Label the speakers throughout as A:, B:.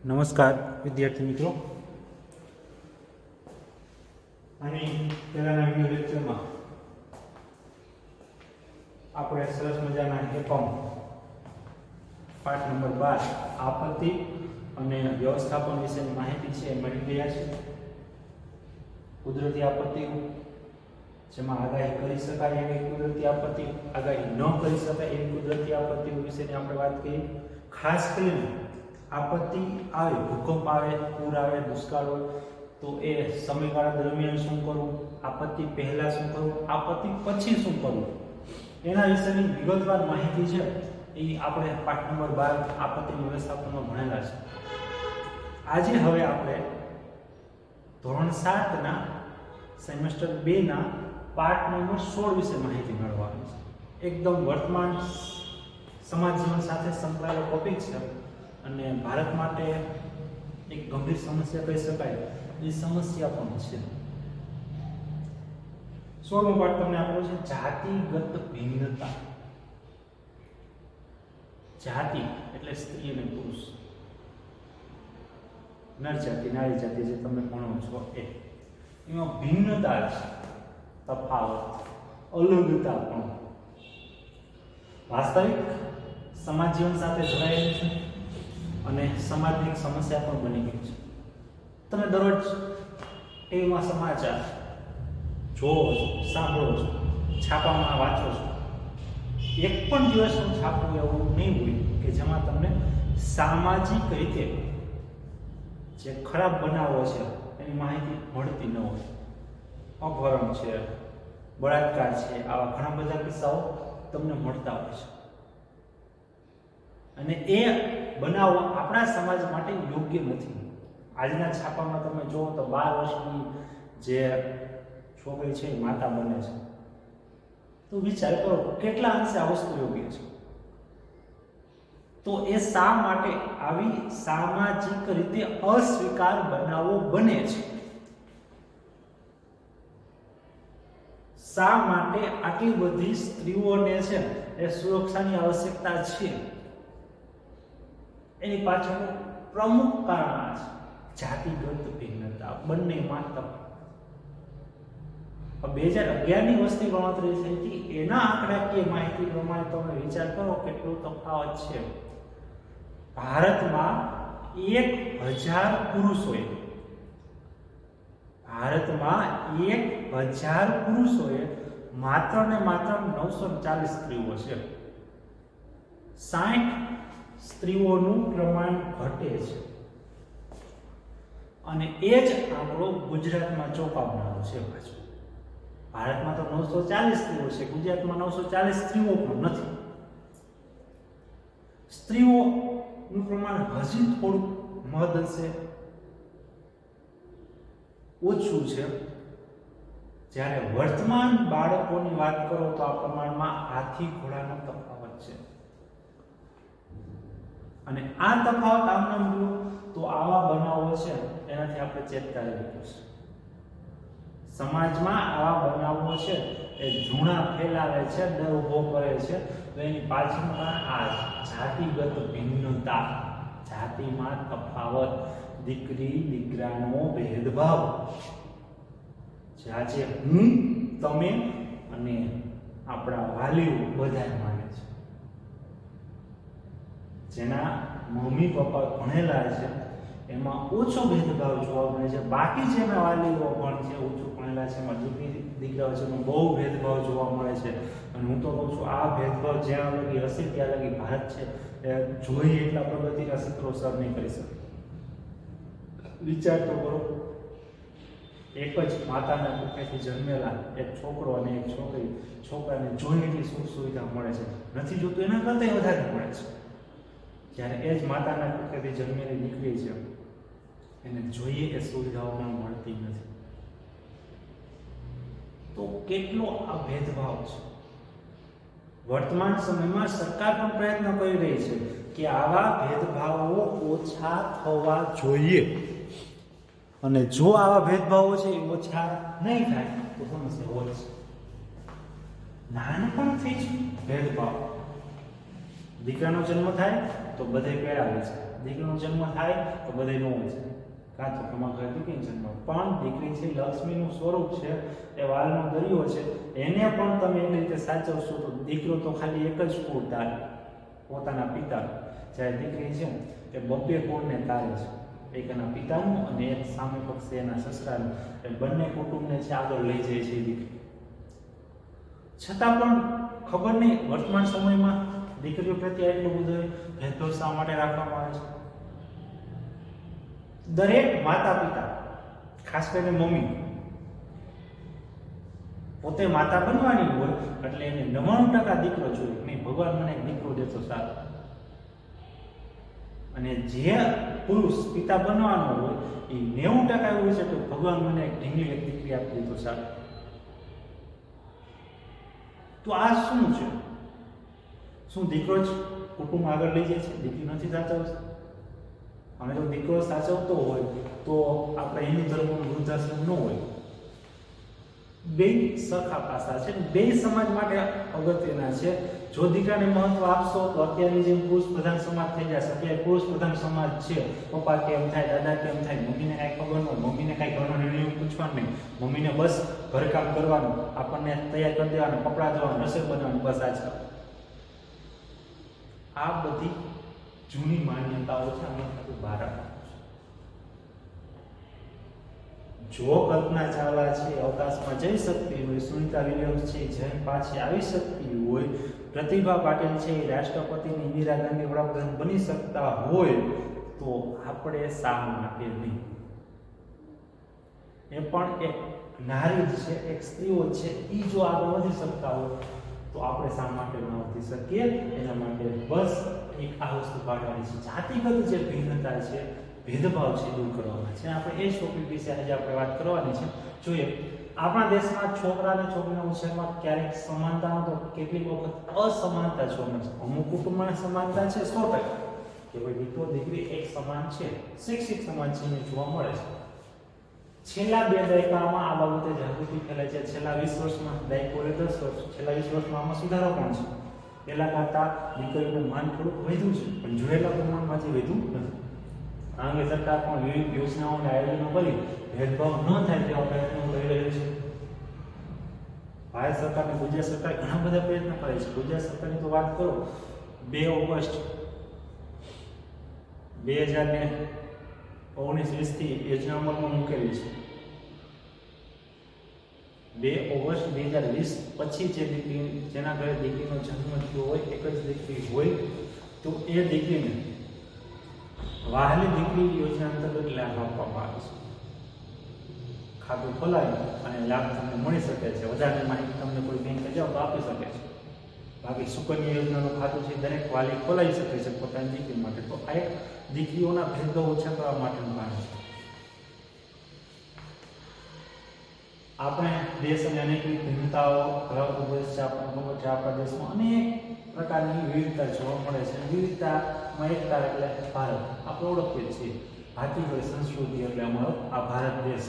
A: નમસ્કાર વિદ્યાર્થી મિત્રો, આની પહેલાના વિડિયો લેક્ચરમાં આપણે સરસ મજાના એકમ પાઠ નંબર 12 આપત્તિ અને વ્યવસ્થાપન વિશેની માહિતી છે મળી ગયા છે. કુદરતી આપત્તિઓ જેમાં આગાહી કરી શકાય એવી કુદરતી આપત્તિઓ, આગાહી ન કરી શકાય એવી કુદરતી આપત્તિઓ વિશેની આપણે વાત કરી. ખાસ કરીને આપત્તિ આવે, ભૂકંપ આવે, પૂર આવે, દુષ્કાળ હોય તો એ સમયગાળા દરમિયાન શું કરવું, આપત્તિ પહેલા શું કરવું, આપત્તિ પછી શું કરવું, એના વિશેની વિગતવાર માહિતી છે એ આપણે પાઠ નંબર 12 આપત્તિ વ્યવસ્થાપનમાં ભણેલા છે. આજે હવે આપણે ધોરણ 7 ના સેમેસ્ટર 2 ના પાઠ નંબર 16 વિશે માહિતી મેળવવાની છે. એકદમ વર્તમાન સમાજ જીવન સાથે સંકળાયેલો ટોપિક છે અને ભારત માટે એક ગંભીર સમસ્યા કહી શકાય એ સમસ્યા પણ છે. 16મો પાઠ તમને આપેલો છે જાતિગત ભિન્નતા. જાતિ એટલે સ્ત્રી અને પુરુષ, નર જાતિ નારી જાતિ જે તમે ભણો છો એમાં ભિન્નતા છે, તફાવત, અલગતા પણ વાસ્તવિક સમાજ જીવન સાથે જોડાયેલું છે અને સમાજની સમસ્યા પણ બની ગઈ છે. તમે દરરોજ ટીવીમાં સમાચાર જોવો છો, સાંભળો છો, છાપામાં વાંચો છો. એક પણ દિવસનું છાપું એવું નહીં હોય કે જેમાં તમને સામાજિક રીતે જે ખરાબ બનાવો છે એની માહિતી મળતી ન હોય. અપહરણ છે, બળાત્કાર છે, આવા ઘણા બધા કિસ્સાઓ તમને મળતા હોય છે અને એ બનાવો આપણા સમાજ માટે યોગ્ય નથી. આજના છાપામાં તમે જુઓ તો 12 વર્ષની જે છોકરી છે એ માતા બને છે, તો વિચાર કરો કેટલા અંશે આ વસ્તુ યોગ્ય છે. તો એ શા માટે આવી સામાજિક રીતે અસ્વીકાર બનાવો બને છે? શા માટે આટલી બધી સ્ત્રીઓને છે એ સુરક્ષાની આવશ્યકતા છે? એની પાછળનું પ્રમુખ કારણ આ છે જાતિગત ભિન્નતા, બંનેમાં તફાવત. 2011 ની વસ્તી ગણતરી થઈ હતી, એના આંકડાકીય માહિતી પ્રમાણે તમે વિચાર કરો કેટલો તફાવત છે. ભારતમાં 1000 પુરુષોએ 1000 પુરુષોએ માત્ર ને માત્ર 940 સ્ત્રીઓ છે. 60 સ્ત્રીઓનું પ્રમાણ ઘટે છે અને એ જ આંકડો ગુજરાતમાં ચોંકાવનારો છે. પાછું ભારતમાં તો 940 સ્ત્રીઓ છે, ગુજરાતમાં 940 સ્ત્રીઓ પણ નથી. સ્ત્રીઓનું પ્રમાણ હજી થોડું મહદઅંશે ઓછું છે. જ્યારે વર્તમાન બાળકોની વાત કરો તો આ પ્રમાણમાં હાથી ઘોડાનો તફાવત છે અને આ તફાવત આમને જુઓ તો આવા બનાવો છે એનાથી આપણે ચેતતા રહેવું છે. સમાજમાં આવા બનાવો છે એ ધૂણા ફેલાવે છે, ડર ઊભો કરે છે. તો એની પાછળનું કારણ આ જાતિગત ભિન્નતા, જાતિમાં તફાવત, દીકરી દીકરાનો ભેદભાવ, આજે હું, તમે અને આપણા વાલીઓ બધા માને છે. જેના મમ્મી પપ્પા ભણેલા છે એમાં ઓછો ભેદભાવ જોવા મળે છે. બાકી જેના વાલીઓ પણ છે ઓછું ભણેલા છે એમાં દીકરી દીકરા વચ્ચેનો બહુ ભેદભાવ જોવા મળે છે. અને હું તો કહું છું આ ભેદભાવ જ્યાં લગી હશે ત્યાં લગી ભારત છે એ જોઈએ એટલા પ્રગતિના શિખરો સર નહીં કરી શકે. વિચાર તો કરો, એક જ માતાના પેટથી જન્મેલા એક છોકરો અને એક છોકરી, છોકરાને જોઈ એટલી સુખ સુવિધા મળે છે, નથી જોતું એના કરતાં વધારે મળે છે. જ્યારે એ જ માતાના પેટથી જન્મેલી દીકરી છે એને જોઈએ એ સુવિધાઓ પણ મળતી નથી. તો કેટલો આ ભેદભાવ છે. વર્તમાન સમયમાં સરકાર પણ પ્રયત્ન કરી રહી છે કે આવા ભેદભાવો ઓછા થવા જોઈએ અને જો આવા ભેદભાવો છે એ ઓછા નહીં થાય તો સમસ્યા વધશે. નાનપણથી જ ભેદભાવ, દીકરાનો જન્મ થાય તો બધે પહેરાવે છે, દીકરીનો જન્મ થાય તો બધે ન હોય છે, કાં તો તમારા ઘરે દીકરીનો જન્મ. પણ દીકરી છે લક્ષ્મીનું સ્વરૂપ છે, એ વાલનો દરિયો છે, એને પણ તમે એવી રીતે સાચવશો તો દીકરો તો ખાલી એક જ કુળ તારે, પોતાના પિતા. જ્યારે દીકરી છે એ બબ્બે કુળને તારે છે, એક એના પિતાનું અને એક સામે પક્ષે એના સસરાનું, એ બંને કુટુંબને છે આગળ લઈ જાય છે દીકરી. છતાં પણ ખબર નહીં વર્તમાન સમયમાં દીકરીઓ પ્રત્યે એટલું બધું ભેદભાવ શા માટે રાખવામાં આવે છે. દરેક માતા પિતા, ખાસ કરીને મમ્મી, પોતે માતા બનવાની હોય એટલે એને 99% દીકરો જોઈએ, નહીં ભગવાન મને એક દીકરો દેતો સારો. અને જે પુરુષ પિતા બનવાનો હોય એ 90% એવું છે કે ભગવાન મને એક ઢીંગલી એક દીકરી આપી દીધો સારો. તો આ શું છે? શું દીકરો જ કુટુંબ આગળ લઈ જાય છે, દીકરી નથી સાચવતી? અને જો દીકરો સાચવતો હોય તો આપણે હિન્દુ ધર્મનું વૃદ્ધાશ્રમ ન હોય. બે સરખા પાસા છે, બે સમાજ માટે અગત્યના છે. જો દીકરાને મહત્વ આપશો તો અત્યારની જેમ પુરુષ પ્રધાન સમાજ થઈ જશે. અત્યારે પુરુષ પ્રધાન સમાજ છે, પપ્પા કેમ થાય, દાદા કેમ થાય, મમ્મીને કાંઈ ખબર ન હોય, મમ્મીને કાંઈ ઘરના નિર્ણયો પૂછવાનું નહીં, મમ્મીને બસ ઘરકામ કરવાનું, આપણને તૈયાર કરી દેવાનું, કપડાં ધોવાનું, રસોઈ બનાવવાનું, બસ આ છે. આ બધી જૂની માન્યતાઓ છે, આમાંથી બહાર આવવાનું છે. જો કલ્પના ચાવલા છે અવકાશમાં જઈ શકતી હોય, સુનિતા વિલિયમ્સ છે જેમ પાછી આવી શકતી હોય, પ્રતિભા પાટીલ છે રાષ્ટ્રપતિની, ઇન્દિરા ગાંધી વડાપ્રધાન બની શકતા હોય, તો આપણે શા માટે નહીં? એ પણ એક નારી જ છે, એક સ્ત્રીઓ છે, એ જો આગળ વધી શકતા હોય તો આપણે શા માટે ન વધી શકીએ? એના માટે બસ એક આ વસ્તુ કાઢવાની છે, જાતિગત જે ભિન્નતા છે, ભેદભાવ છે, દૂર કરવાના છે. આપણે એ ટોપિક વિશે આજે આપણે વાત કરવાની છે. જોઈએ આપણા દેશમાં છોકરા અને છોકરીના ઉછેરમાં ક્યારેક સમાનતા તો કેટલીક વખત અસમાનતા જોવા મળે છે. અમુક કુટુંબમાં સમાનતા છે 100%, કે ભાઈ દીકરો દીકરી એક સમાન છે, શિક્ષિત સમાન છે, એ જોવા મળે છે. છેલ્લા 2 દાયકામાં આ બાબતે જાગૃતિ ફેલાઈ છે. છેલ્લા 20 વર્ષમાં, દાયકો 10 વર્ષ, છેલ્લા 20 વર્ષમાં આમાં સુધારો પણ છે. પહેલા કરતાં દીકરીનું માન થોડુંક વધ્યું છે, પણ જોયેલા પ્રમાણમાં જે વધ્યું નથી. આ અંગે સરકાર પણ વિવિધ યોજનાઓ અને આયોજનો કરી ભેદભાવ ન થાય તેવા પ્રયત્નો કરી રહી છે. ભારત સરકાર અને ગુજરાત સરકાર ઘણા બધા પ્રયત્નો કરે છે. ગુજરાત સરકારની તો વાત કરો, 2 ઓગસ્ટ 2019 થી યોજના અમલમાં મૂકેલી છે. 2 ઓગસ્ટ 2020 પછી જે દીકરી, જેના ઘરે દીકરીનો જન્મ થયો હોય, એક જ દીકરી હોય, તો એ દીકરીને વહાલી દીકરી યોજના અંતર્ગત લાભ આપવામાં આવે છે. ખાતું ખોલાવી અને લાભ તમને મળી શકે છે. વધારે માહિતી તમને કોઈ બેંકે જાઓ તો આપી શકે છે. બાકી સુકન્યા યોજનાનું ખાતું છે દરેક વાલી ખોલાવી શકે છે પોતાની દીકરી માટે. તો આ એક દીકરીઓના ભેદભાવ ઓછા કરવા માટેનું કારણ છે. આપણે દેશ અને અનેક ભિન્નતાઓ ધરાવતો દેશ છે. આપણને ખબર છે આપણા દેશમાં અનેક પ્રકારની વિવિધતા જોવા મળે છે. વિવિધતામાં એકતા એટલે ભારત. આપણે ઓળખીએ છીએ ભારતીય સંસ્કૃતિ એટલે અમારો આ ભારત દેશ.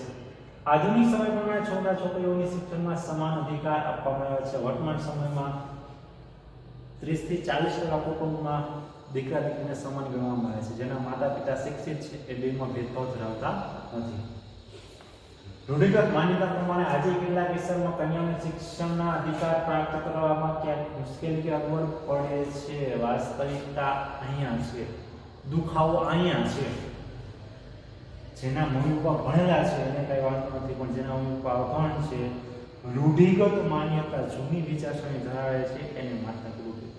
A: આધુનિક સમય પ્રમાણે છોકરા છોકરીઓની શિક્ષણમાં સમાન અધિકાર આપવામાં આવ્યા છે. વર્તમાન સમયમાં 30 થી 40% કુટુંબમાં દીકરા દીકરીને સમાન ગણવામાં આવે છે. જેના માતા પિતા શિક્ષિત છે એ બેમાં ભેદભાવ ધરાવતા નથી. રૂઢિગત માન્યતા પ્રમાણે આજે કેટલાક વિસ્તારમાં કન્યાઓને શિક્ષણના અધિકાર પ્રાપ્ત કરવામાં ક્યાંક મુશ્કેલી કે અગવડ પડે છે. વાસ્તવિકતા અહીંયા છે, દુખાવો અહીંયા છે. જેના મમ્મી પપ્પા ભણેલા છે એને કઈ વાંધો નથી, પણ જેના મમ્મી પપ્પા અભણ છે, રૂઢિગત માન્યતા, જૂની વિચારસરણી ધરાવે છે, એને માથા કૂટવું.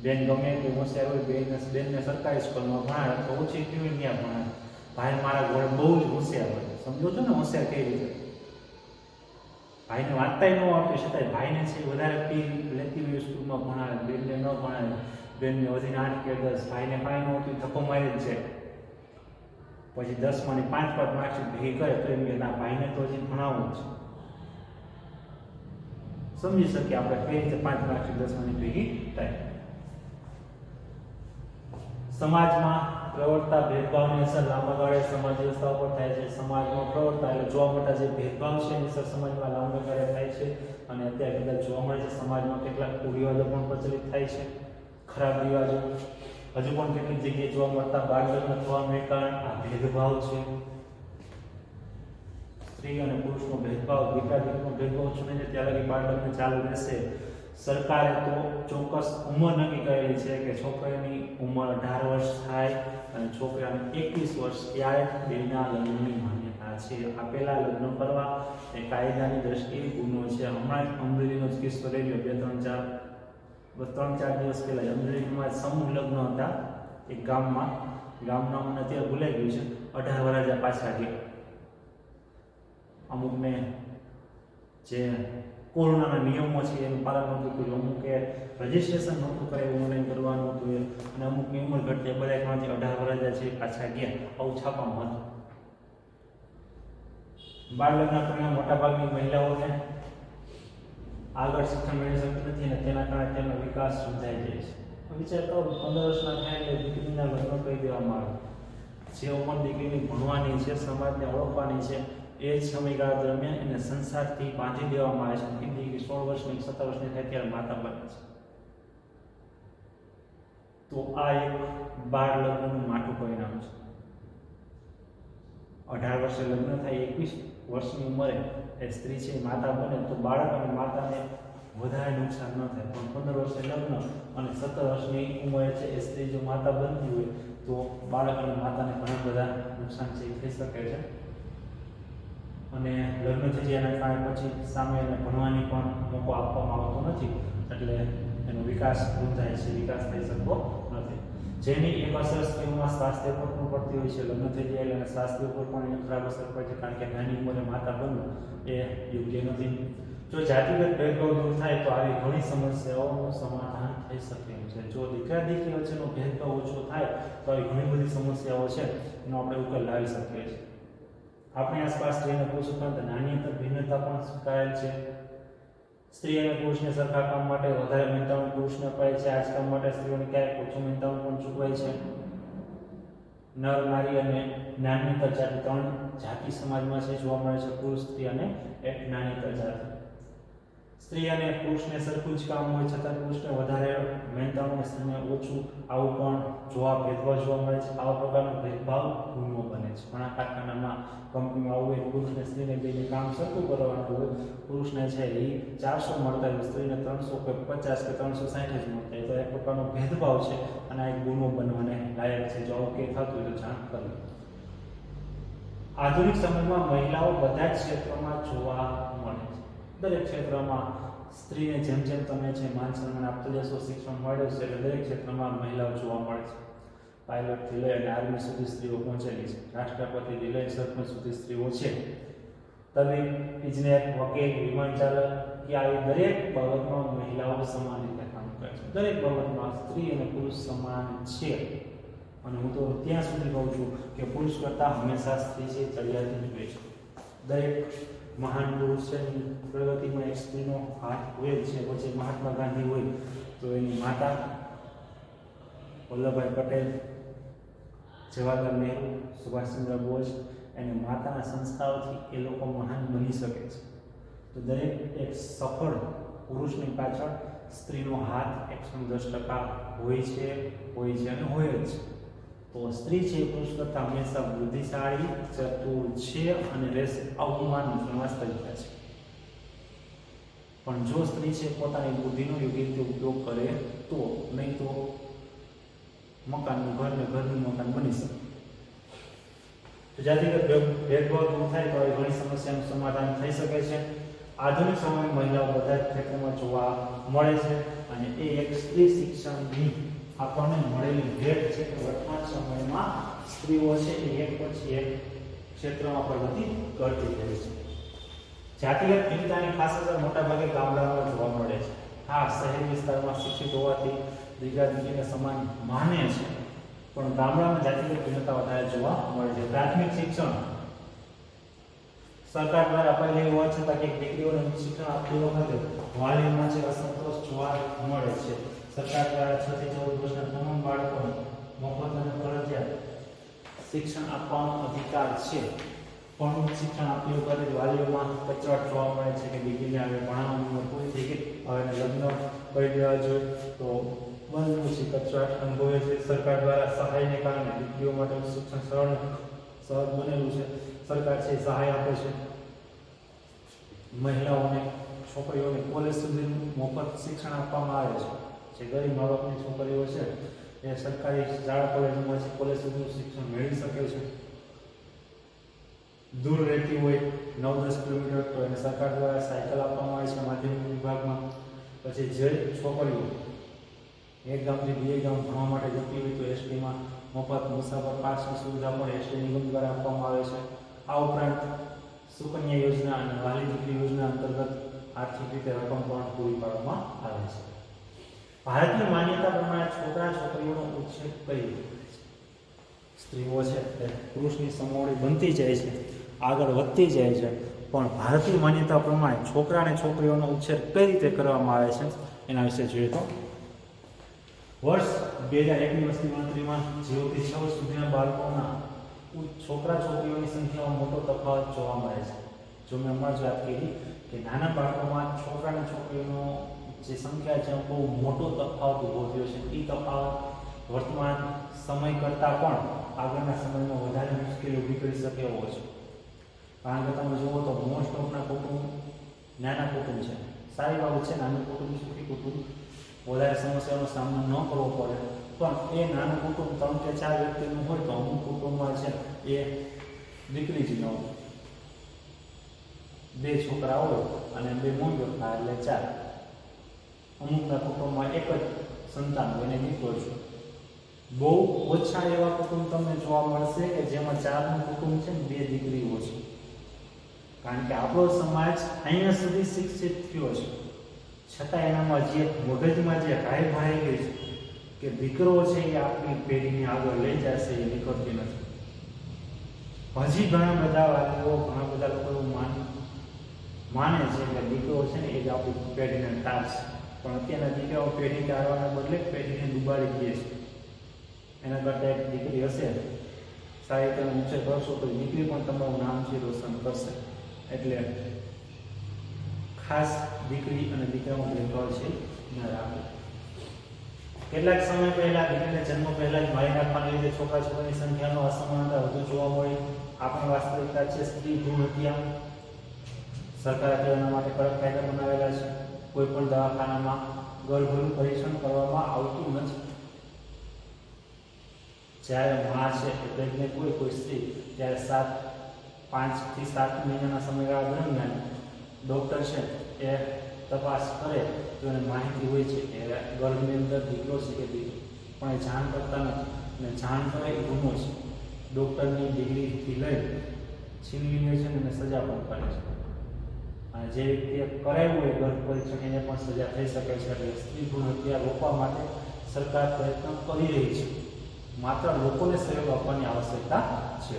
A: બેન ગમે તે હોશિયાર હોય, બેનને સરકારી સ્કૂલમાં ભણાવે તો ઓછી કેવી ત્યાં ભણાવે. ભાઈ મારા ઘરે બહુ જ હોશિયાર હોય, સમજો છો ને હોશિયાર કઈ રીતે? ભાઈને વાંચતા ન આપે છતાંય ભાઈને છે વધારે ફી લેતી હોય સ્કૂલમાં ભણાવે, બેનને ન ભણાવે. બેનને વધીને 8 કે 10, ભાઈને કાંઈ ન હોતું ધક્કો મારી જ જાય. પછી 10માંની 5 માર્કશીટ ભેગી કરે તો એમ કે ના ભાઈને તો હજી ભણાવવું છે. સમજી શકીએ આપણે કઈ રીતે 5 માર્કશીટ 10માંની ભેગી થાય. સમાજમાં પ્રવર્તતા ભેદભાવની અસર લાંબા ગાળે સમાજ વ્યવસ્થા ઉપર થાય છે. સમાજમાં પ્રવર્તતા એટલે જોવા મળતા જે ભેદભાવ છે એની અસર સમાજમાં લાંબા ગાળે થાય છે. અને અત્યારે કદાચ જોવા મળે છે સમાજમાં કેટલાક કુરિવાજો પણ પ્રચલિત થાય છે, ખરાબ રિવાજો. હજુ પણ કેટલીક જગ્યાએ જોવા મળતા બાળ લગ્ન થવાનું કારણ આ ભેદભાવ છે. સ્ત્રી અને પુરુષનો ભેદભાવ, દીકરા દીકરીનો ભેદભાવ છૂટે છે ત્યાં લગી બાળ લગ્ન ચાલુ રહેશે. સરકારે તો ચોક્કસ ઉંમર નક્કી કરેલી છે કે છોકરીની ઉંમર 18 વર્ષ થાય અને છોકરાને 21 વર્ષ, ત્યારે બેના લગ્નની માન્યતા છે. આપેલા લગ્ન કરવા એ કાયદાની દ્રષ્ટિએ ગુનો છે. હમણાં જ અમરેલીનો જ કિસ્સો રહી ગયો, 3-4 દિવસ પહેલા અમરેલીમાં સમૂહ લગ્ન હતા એક ગામમાં. ગામના મને અત્યારે ભૂલાઈ ગયું છે. 18 વરરાજા પાછા ગયા. અમુકને જે કોરોનાના નિયમો છે એનું પાલન નહોતું કર્યું, અમુકે રજીસ્ટ્રેશન નહોતું કરાવ્યું, ઓનલાઈન કરવાનું હતું અને અમુકની ઉંમર ઘટતી, બધા એમાંથી 18 વરરાજા છે પાછા ગયા. આવું છાપામાં હતું. બાળ લગ્ન પરિણામ મોટાભાગની મહિલાઓને આગળ શિક્ષણ મેળવી શકતી નથી અને તેના કારણે તેમનો વિકાસ રૂંધાઈ જાય છે. વિચાર કરો, 15 વર્ષના થાય એટલે દીકરીના લગ્ન કરી દેવામાં આવે. જે ઉંમર દીકરીની ભણવાની છે, સમાજને ઓળખવાની છે, એ જ સમયગાળા દરમિયાન એને સંસારથી બાંધી દેવામાં આવે છે. દીકરી 16 વર્ષની 17 વર્ષની થાય ત્યારે માતા બને છે. તો આ એક બાળ લગ્નનું માઠું પરિણામ છે. 18 વર્ષે લગ્ન થાય, 21 વર્ષની ઉંમરે એ સ્ત્રી છે માતા બને તો બાળક અને માતાને વધારે નુકસાન ન થાય. પણ 15 વર્ષે લગ્ન અને 17 વર્ષની ઉંમરે છે એ સ્ત્રી જો માતા બનતી હોય તો બાળક અને માતાને ઘણા બધા નુકસાન છે થઈ શકે છે. અને લગ્ન થઈ જાય એના કારણે પછી સામે એને ભણવાની પણ મોકો આપવામાં આવતો નથી, એટલે એનો વિકાસ રૂંધાય છે, વિકાસ થઈ શકતો નથી. જેની એક અસર સ્ત્રીઓમાં સ્વાસ્થ્ય પર પણ પડતી હોય છે. લગ્ન થઈ જાય એટલે સ્વાસ્થ્ય ઉપર પણ એની ખરાબ અસર પડે છે, કારણ કે નાની ઉંમરે માતા બનવું એ યોગ્ય નથી. જો જાતિગત ભેદભાવ દૂર થાય તો આવી ઘણી સમસ્યાઓનું સમાધાન થઈ શકે એમ છે. જો દીકરા દીકરી વચ્ચેનો ભેદભાવ ઓછો થાય તો આવી ઘણી બધી સમસ્યાઓ છે એનો આપણે ઉકેલ લાવી શકીએ છીએ. આપણી આસપાસ સ્ત્રી અને પુરુષ ઉપરાંત નાની અંતર ભિન્નતા પણ સ્વીકારેલ છે. સ્ત્રી અને પુરુષને સરખા કામ માટે વધારે મહેનતાણું પુરુષને અપાય છે. આ જ કામ માટે સ્ત્રીઓને ક્યારેક ઓછું મહેનતાણું પણ ચૂકવાય છે. નર, નારી અને જ્ઞાનેતર જાતિ 3 જાતિ સમાજમાં છે જોવા મળે છે. પુરુષ, સ્ત્રી અને એક જ્ઞાનેતર જાતિ. સ્ત્રી અને પુરુષને સરખું જ કામ હોય છતાં પુરુષને વધારે મહેનતાણું, સ્ત્રીને ઓછું, આવું પણ ભેદભાવ જોવા મળે છે. આવા પ્રકારનો ભેદભાવ ગુનો બને છે. ઘણા કારખાનામાં, કંપનીમાં આવું હોય, પુરુષને સ્ત્રીને બેને કામ સરખું કરવાનું હોય. પુરુષને છે એ 400 મળતા હોય, સ્ત્રીને 350 કે 360 જ મળતા હોય. તો એક પ્રકારનો ભેદભાવ છે અને આ એક ગુનો બનવાને લાયક છે. જો આવું કંઈ થતું હોય તો જાણ કરવી. આધુનિક સમયમાં મહિલાઓ બધા જ ક્ષેત્રોમાં જોવા મળે છે. દરેક ક્ષેત્રમાં સ્ત્રીને જેમ જેમ તમે છે માન સન્માન આપતા જશો, શિક્ષણ મળે છે, એટલે દરેક ક્ષેત્રમાં મહિલાઓ જોવા મળે છે. પાયલોટથી લઈ અને આર્મી સુધી સ્ત્રીઓ પહોંચેલી છે. રાષ્ટ્રપતિથી લઈ સરપંચ સુધી સ્ત્રીઓ છે. તબીબ, ઇજનેર, વકીલ, વિમાન ચાલક કે આવી દરેક બાબતમાં મહિલાઓ સમાન રીતે કામ કરે છે. દરેક બાબતમાં સ્ત્રી અને પુરુષ સમાન છે. અને હું તો ત્યાં સુધી કહું છું કે પુરુષ કરતાં હંમેશા સ્ત્રી છે ચડિયાતી જ હોય છે. દરેક મહાન પુરુષ છે પ્રગતિમાં એક સ્ત્રીનો હાથ હોય છે. પછી મહાત્મા ગાંધી હોય તો એની માતા, વલ્લભભાઈ પટેલ, જવાહરલાલ નહેરુ, સુભાષચંદ્ર બોઝ, અને માતાના સંસ્કારોથી એ લોકો મહાન બની શકે છે. તો દરેક એક સફળ પુરુષની પાછળ સ્ત્રીનો હાથ 110% હોય છે અને હોય જ છે. તો સ્ત્રી છે પુરુષ કરતાં હંમેશા બુદ્ધિશાળી, ચતુર છે અને રહેશે, આવું માનવું વાસ્તવિકતા છે. પણ જો સ્ત્રી છે પોતાની બુદ્ધિનો યોગ્ય રીતે ઉપયોગ કરે તો, નહીં તો મકાનનું ઘર ને ઘરનું મકાન બની શકે. તો જાતિગત ભેદભાવ દૂર થાય તો ઘણી સમસ્યાનું સમાધાન થઈ શકે છે. આધુનિક સમયમાં મહિલાઓ બધા જ ક્ષેત્રોમાં જોવા મળે છે અને એ એક સ્ત્રી શિક્ષણની આપણને મળેલી ભેટ છે કે વર્તમાન સમયમાં સ્ત્રીઓ છે એ એક પછી એક ક્ષેત્રમાં પ્રગતિ કરતી રહે છે. જાતિગત ભિન્નતાની ખાસ અસર મોટાભાગે ગામડાઓમાં જોવા મળે છે. હા, શહેરી વિસ્તારમાં શિક્ષિત હોવાથી દીકરા દીકરીને સમાન માને છે, પણ ગામડામાં જાતિગત ભિન્નતા વધારે જોવા મળે છે. પ્રાથમિક શિક્ષણ સરકાર દ્વારા અપાયેલી હોવા છતાં કે દીકરીઓને શિક્ષણ આપતી વખતે વાલીઓમાં છે અસંતોષ જોવા મળે છે. સરકાર દ્વારા 6 થી 14 વર્ષના તમામ બાળકોને મફત અને ફરજિયાત શિક્ષણ આપવાનો અધિકાર છે, પણ શિક્ષણ આપતી વખતે વાલીઓમાં કચરાટ જોવા મળે છે કે દીકરીને હવે ભણાવવાની ઉંમર પૂરી થઈ ગઈ, હવે લગ્ન કરી દેવા જોઈએ. તો પછી કચરાટ અનુભવે છે. સરકાર દ્વારા સહાયને કારણે દીકરીઓ માટે શિક્ષણ સરળ બનેલું છે. સરકાર છે સહાય આપે છે. મહિલાઓને છોકરીઓને કોલેજ સુધી મફત શિક્ષણ આપવામાં આવે છે. જે ગરીબ મા બાપની છોકરીઓ છે એ સરકારી શાળા કોલેજમાં છે કોલેજ સુધીનું શિક્ષણ મેળવી શકે છે. દૂર રહેતી હોય 9-10 કિલોમીટર તો એને સરકાર દ્વારા સાયકલ આપવામાં આવે છે માધ્યમિક વિભાગમાં. પછી જે છોકરીઓ એક ગામથી બીજે ગામ ભણવા માટે જતી હોય તો એસટીમાં મફત મુસાફર પાસની સુવિધા પણ એસટી નિગમ દ્વારા આપવામાં આવે છે. આ ઉપરાંત સુકન્યા યોજના અને વાલી દીકરી યોજના અંતર્ગત આર્થિક રીતે રકમ પણ પૂરી પાડવામાં આવે છે. ભારતીય માન્યતા પ્રમાણે છોકરા છોકરીઓનો ઉછેર કઈ રીતે સ્ત્રીઓ છે એ પુરુષની સમોવડી બનતી જાય છે, આગળ વધતી જાય છે, પણ ભારતીય માન્યતા પ્રમાણે છોકરા અને છોકરીઓનો ઉછેર કઈ રીતે કરવામાં આવે છે એના વિશે જોઈએ તો વર્ષ 2001ની વસ્તી ગણતરીમાં 0 થી 6 વર્ષ સુધીના બાળકોના છોકરા છોકરીઓની સંખ્યામાં મોટો તફાવત જોવા મળે છે. જો મેં હમણાં જ વાત કરી કે નાના બાળકોમાં છોકરા અને છોકરીઓનો જે સંખ્યા છે બહુ મોટો તફાવત ઊભો થયો છે. એ તફાવત વર્તમાન સમય કરતાં પણ આગળના સમયમાં વધારે મુશ્કેલી ઊભી કરી શકે એવો છે. કારણ કે તમે જુઓ તો મોસ્ટ ઓફના કુટુંબ નાના કુટુંબ છે. સારી બાબત છે નાનું કુટુંબ, સુખી કુટુંબ, વધારે સમસ્યાનો સામનો ન કરવો પડે. પણ એ નાનું કુટુંબ 3 કે 4 વ્યક્તિનું હોય તો અમુક કુટુંબમાં છે એ દીકરી જ ન હોય, 2 છોકરા હોય અને 2 મૂંઝો એટલે 4. અમુકના કુટુંબમાં એક જ સંતાન હોય એને દીકરો છે. બહુ ઓછા એવા કુટુંબ તમને જોવા મળશે કે જેમાં 4નું કુટુંબ છે ને 2 દીકરીઓ છે. કારણ કે આપણો સમાજ અહીંયા સુધી શિક્ષિત થયો છે છતાં એનામાં જે મગજમાં જે રાય ભરાઈ ગઈ છે કે દીકરો છે એ આપણી પેઢીને આગળ લઈ જશે એ નીકળતી નથી. હજી ઘણા બધા વાલીઓ ઘણા બધા લોકો એવું માને છે કે દીકરો છે ને એ જ આપણી પેઢીને તારશે. પણ અત્યારના દીકરાઓ પેઢી તારવાના બદલે પેઢીને ડૂબાડી દે છે. એના કરતાં એક દીકરી હશે સારી રીતે ઉછેર કરશો તો દીકરી પણ તમારું નામ છે રોશન કરશે. એટલે ખાસ દીકરી અને દીકરાનો ભેદભાવ છે ન રાખો. કેટલાક સમય પહેલા દીકરીને જન્મ પહેલા જ મારી નાખવાને લીધે છોકરા છોકરીની સંખ્યાનો અસમાનતા વધુ જોવા મળી. આપણી વાસ્તવિકતા છે સ્ત્રી ભ્રૂણ હત્યા. સરકારે તેના માટે કડક કાયદા બનાવેલા છે. કોઈ પણ દવાખાનામાં ગર્ભનું પરીક્ષણ કરવામાં આવતું નથી. જ્યારે માં છે એ પ્રેગ્નેન્ટ હોય કોઈ સ્ત્રી ત્યારે 5 થી 7 મહિનાના સમયગાળા દરમિયાન ડૉક્ટર છે એ તપાસ કરે તો એને માહિતી હોય છે કે ગર્ભની અંદર દીકરો છે કે દીકરી, પણ એ જાણ કરતા નથી. અને જાણ કરે એ ગુનો છે. ડૉક્ટરની ડિગ્રીથી લઈ છીનવી લે છે અને સજા પણ કરે છે. અને જે વ્યક્તિએ કરાવ્યું હોય ગર્ભ પરીક્ષણ એને પણ સજા થઈ શકે છે. એટલે સ્ત્રી ભ્રૂણ હત્યા રોકવા માટે સરકાર પ્રયત્ન કરી રહી છે. માત્ર લોકોને સહયોગ આપવાની આવશ્યકતા છે.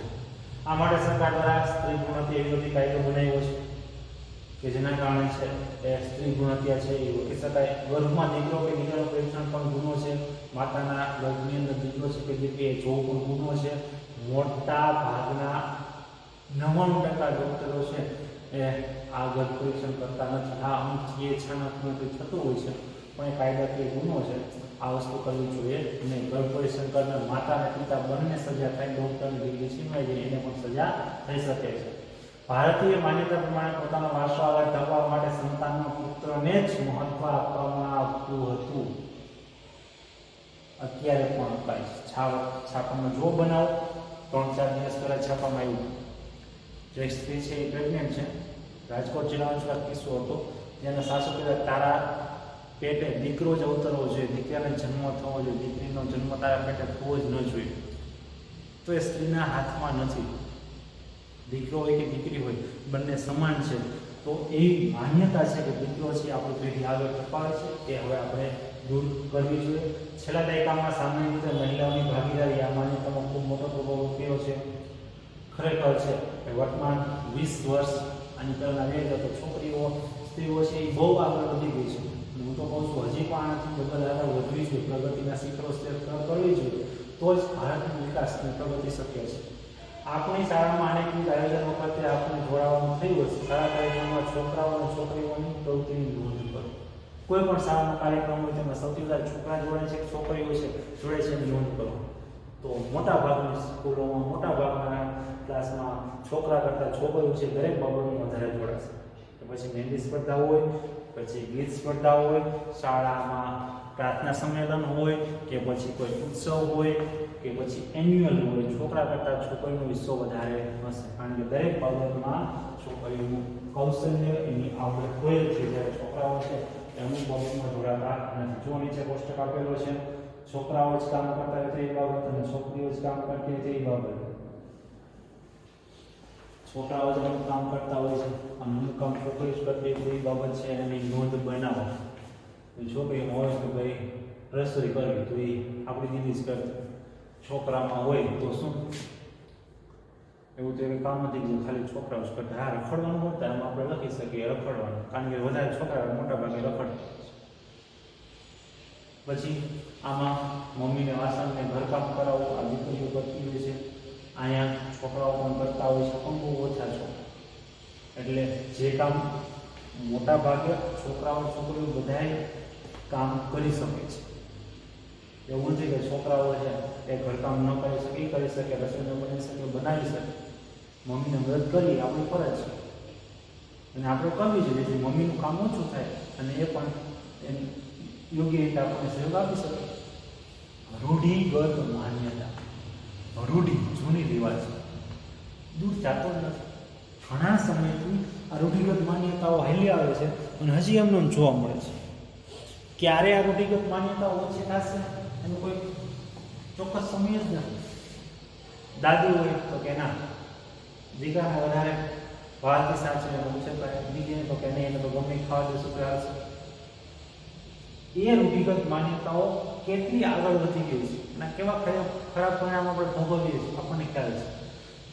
A: આ માટે સરકાર દ્વારા સ્ત્રી ભ્રૂણ હત્યા વિરોધી કાયદો બનાવ્યો છે કે જેના કારણે છે એ સ્ત્રી ભ્રૂણ હત્યા છે એ રોકી શકાય. ગર્ભમાં દીકરો કે દીકરાનું પરીક્ષણ પણ ગુનો છે. માતાના ગર્ભની અંદર દીકરો છે કે દીકરી એ જોવું પણ ગુનો છે. મોટા ભાગના 99% ડૉક્ટરો છે એ આ ગર્ભ પરીક્ષણ કરતા નથી. આ અમુક જે છાનાથી થતું હોય છે પણ એ કાયદાકીય ગુનો છે. આ વસ્તુ કરવી જોઈએ નહીં. ગર્ભ પરીક્ષણ કરનાર માતા અને પિતા બંને સજા થાય. ડૉક્ટરની ડિગ્રી છીનવાઈ જાય એને પણ સજા થઈ શકે છે. ભારતીય માન્યતા પ્રમાણે પોતાનો વારસો આગળ ધપાવવા માટે સંતાનના પુત્રને જ મહત્વ આપવામાં આવતું હતું. અત્યારે પણ અપાય છે. છાપામાં જો બનાવો 3-4 દિવસ પહેલા છાપામાં આવ્યું. જે સ્ત્રી છે એ પ્રેગ્નેન્ટ છે. રાજકોટ જિલ્લાનો જ કિસ્સો હતો. જેના સાસુ કહેતા તારા પેટે દીકરો જ અવતરવો જોઈએ, દીકરાને જન્મ થવો જોઈએ, દીકરીનો જન્મ તારા પેટે થવો જ ન જોઈએ. તો એ સ્ત્રીના હાથમાં નથી. દીકરો હોય કે દીકરી હોય બંને સમાન છે. તો એવી માન્યતા છે કે દીકરો છે આપણી પેઢી આગળ ધપાવે છે તે હવે આપણે દૂર કરવી જોઈએ. છેલ્લા દાયકામાં સામાન્ય રીતે મહિલાઓની ભાગીદારી આ માન્યતામાં ખૂબ મોટો પ્રભાવ થયો છે. ખરેખર છે કે વર્તમાન 20 વર્ષ આની પહેલાં રહે તો છોકરીઓ સ્ત્રીઓ છે એ બહુ આગળ વધી ગઈ છે. હું તો કહું છું હજી પણ આનાથી ડબલ આગળ વધવી જોઈએ. પ્રગતિના શિખરો સર કરવી જોઈએ તો જ ભારતનો વિકાસ અને પ્રગતિ શક્ય છે. આપણી શાળામાં અનેકવિધ આયોજન વખતે આપણે જોડાવાનું થયું હશે. સારા કાર્યક્રમમાં છોકરાઓ અને છોકરીઓની પ્રવૃત્તિની નોંધ કરો. કોઈ પણ શાળાનો કાર્યક્રમ હોય તેમાં સૌથી વધારે છોકરા જોડાય છે છોકરીઓ છે જોડે છે એની નોંધ કરો. તો મોટા ભાગની સ્કૂલોમાં મોટા ભાગના ક્લાસમાં છોકરા કરતાં છોકરીઓ છે દરેક બાબતમાં વધારે જોડાશે. તો પછી મહેંદી સ્પર્ધા હોય, પછી ગીત સ્પર્ધા હોય, શાળામાં પ્રાર્થના સંમેલન હોય કે પછી કોઈ ઉત્સવ હોય કે પછી એન્યુઅલ હોય, છોકરા કરતાં છોકરીનો હિસ્સો વધારે હશે. કારણ કે દરેક બાબતમાં છોકરીઓનું કૌશલ્ય એની આવડત હોય છે, જ્યારે છોકરાઓ છે અમુક બાબતમાં જોડાતા નથી. જો નીચે કોષ્ટક આપેલો છે, છોકરાઓ જ કામ કરતા હોય તે બાબત અને છોકરીઓ જ કામ કરતી હોય તે બાબત. છોકરાઓ જ અમુક કામ કરતા હોય છે અને અમુક કામ છોકરીઓ જ કરતી હોય એ બાબત છે, એની નોંધ બનાવો. છોકરીમાં હોય તો ભાઈ રસોઈ કરવી તો એ આપણી દીદી જ કરતી, છોકરામાં હોય તો શું એવું તો એવું કામ નથી જે ખાલી છોકરાઓ જ કરતા. હા, રખડવાનું હોતા એમાં આપણે લખી શકીએ રખડવાનું, કારણ કે વધારે છોકરાઓ મોટા ભાગે રખડતા. પછી આમાં મમ્મીને વાસણને ઘરકામ કરાવવું આ દીકરીઓ કરતી હોય છે, અહીંયા છોકરાઓ પણ કરતા હોય છે, પણ બહુ ઓછા છો. એટલે જે કામ મોટા ભાગે છોકરાઓ છોકરીઓ બધાએ કામ કરી શકે છે. એવું નથી કે છોકરાઓ છે એ ઘરકામ ન કરી શકે, કરી શકે, રસોઈ ન બની શકે, બનાવી શકે. મમ્મીને મદદ કરવી આપણી ફરજ છે અને આપણે કરવી જોઈએ જેથી મમ્મીનું કામ ઓછું થાય અને એ પણ એની યોગ્ય રીતે આપણને સહયોગ આપી શકે. રૂઢિગત માન્યતા, રૂઢિ જૂની રિવાજ દૂર જતો નથી. ઘણા સમયથી આ રૂઢિગત માન્યતાઓ હાલી આવે છે અને હજી એમને જોવા મળે છે. ક્યારે આ રૂઢિગત માન્યતાઓ ઓછી થશે એનો કોઈ ચોક્કસ સમય જ નથી. દાદી હોય તો કે ના, દીકરાને વધારે ભારતી સાચે ઉછેર કરે, દીકરીને તો કે નહીં, એને તો ગમે ખાવા દેશું તો હાલશે. એ રૂઢિગત માન્યતાઓ કેટલી આગળ વધી ગઈ છે અને કેવા ખરાબ પરિણામ આપણે ભોગવીએ છીએ આપણને ખ્યાલ છે.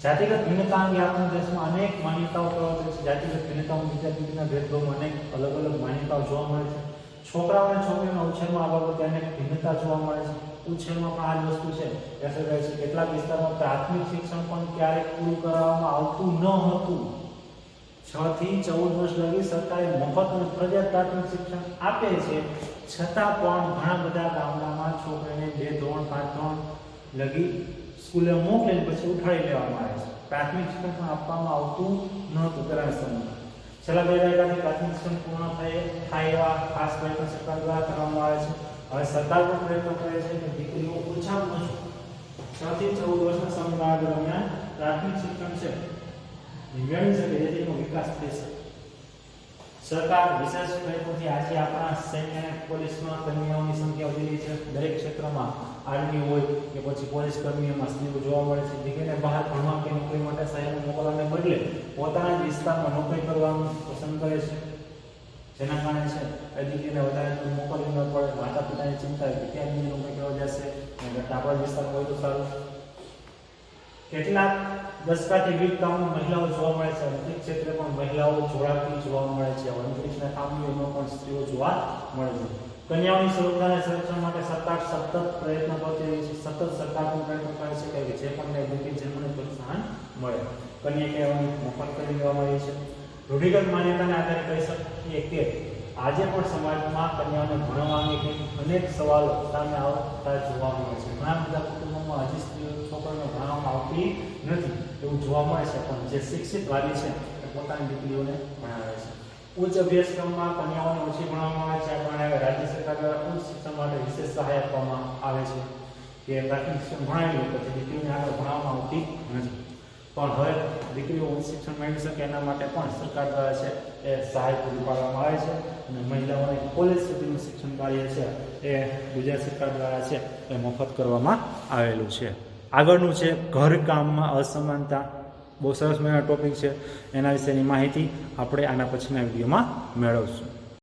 A: જાતિગત ભિન્નતા અંગે આપણા દેશમાં અનેક માન્યતાઓ પ્રવર્તે છે. જાતિગત ભિન્નતાઓ બીજા ભેદભાવમાં અનેક અલગ અલગ માન્યતાઓ જોવા મળે છે. છોકરાઓ અને છોકરીઓના ઉછેરમાં આ બાબતે અનેક ભિન્નતા જોવા મળે છે. ઉછેરમાં પણ આ જ વસ્તુ છે અસર રહે છે. કેટલાક વિસ્તારમાં પ્રાથમિક શિક્ષણ પણ ક્યારેક પૂરું કરવામાં આવતું ન હતું. 6 થી 14 વર્ષ લગી સરકારે મફત અને ફરજિયાત પ્રાથમિક શિક્ષણ આપે છે, છતાં પણ ઘણા બધા ગામડામાં છોકરીને 2 ધોરણ 5 ધોરણ લગી સ્કૂલે મોકલીને પછી ઉઠાડી લેવામાં આવે છે. પ્રાથમિક શિક્ષણ પણ આપવામાં આવતું નહોતું પહેલાના સમયમાં. છેલ્લા 2 દાયકાથી પ્રાથમિક શિક્ષણ પૂર્ણ થાય એવા ખાસ પ્રયત્નો સરકાર દ્વારા કરવામાં આવે છે. હવે સરકાર પણ પ્રયત્ન કરે છે કે દીકરીઓ ઓછામાં ઓછું 6 થી 14 વર્ષના સમયગાળા દરમિયાન પ્રાથમિક શિક્ષણ છે મેળવી શકે જેથી એનો વિકાસ થઈ શકે. સરકાર વિશેષ પ્રયત્નોથી આજે આપણા સૈન્ય અને પોલીસમાં કર્મીઓની સંખ્યા વધી રહી છે. દરેક ક્ષેત્રમાં આર્મી હોય કે પછી પોલીસ કર્મીઓમાં સ્ત્રીઓ જોવા મળે છે. દીકરીને બહાર ભણવા કે નોકરી માટે શહેરમાં મોકલવાને બદલે પોતાના જ વિસ્તારમાં નોકરી કરવાનું પસંદ કરે છે. જેના કારણે છે એ દીકરીને વધારે મોકલવી ન પડે. માતા પિતાની ચિંતા કે ક્યાં દીકરી નોકરી કરવા જશે અને આપણા વિસ્તારમાં હોય તો સારું. કેટલાક દસકાથી વિવિધ કામમાં મહિલાઓ જોવા મળે છે. અંતરિક્ષ ક્ષેત્રે પણ મહિલાઓ જોડાતી જોવા મળે છે. અંતરિક્ષના કામોમાં પણ સ્ત્રીઓ જોવા મળે છે. કન્યાઓની સુરક્ષા અને સંરક્ષણ માટે સરકાર સતત પ્રયત્ન કરતી રહી છે. સતત સરકાર પણ પ્રયત્ન કરે છે કે જે પણ દીકરી જન્મને પ્રોત્સાહન મળે. કન્યા કહેવાની મફત કરી દેવામાં આવી છે. રૂઢિગત માન્યતાને આધારે કહી શકીએ કે આજે પણ સમાજમાં કન્યાઓને ભણવા અંગે અનેક સવાલો સામે આવતા જોવા મળે છે. ઘણા બધા કુટુંબોમાં હજી સ્ત્રીઓ છોકરીઓને ભણાવવામાં આવતી નથી એવું જોવા મળે છે, પણ જે શિક્ષિત વાલી છે એ પોતાની દીકરીઓને ભણાવે છે. ઉચ્ચ અભ્યાસક્રમમાં કન્યાઓને ઓછી ભણાવવામાં આવે છે. આ કારણે રાજ્ય સરકાર દ્વારા ઉચ્ચ શિક્ષણ માટે વિશેષ સહાય આપવામાં આવે છે કે પ્રાથમિક શિક્ષણ ભણાવી લે પછી દીકરીઓને આગળ ભણાવવામાં આવતી નથી. પણ હવે દીકરીઓ ઉચ્ચ શિક્ષણ મેળવી શકે એના માટે પણ સરકાર દ્વારા છે એ સહાય પૂરી પાડવામાં આવે છે અને મહિલાઓને કોલેજ સુધીનું શિક્ષણ કાર્ય છે એ ગુજરાત સરકાર દ્વારા છે એ મફત કરવામાં આવેલું છે. આગળનું છે ઘરકામમાં અસમાનતા. બહુ સરસ મજાનો ટોપિક છે. એના વિશેની માહિતી આપણે આના પછીના વિડીયોમાં મેળવશું.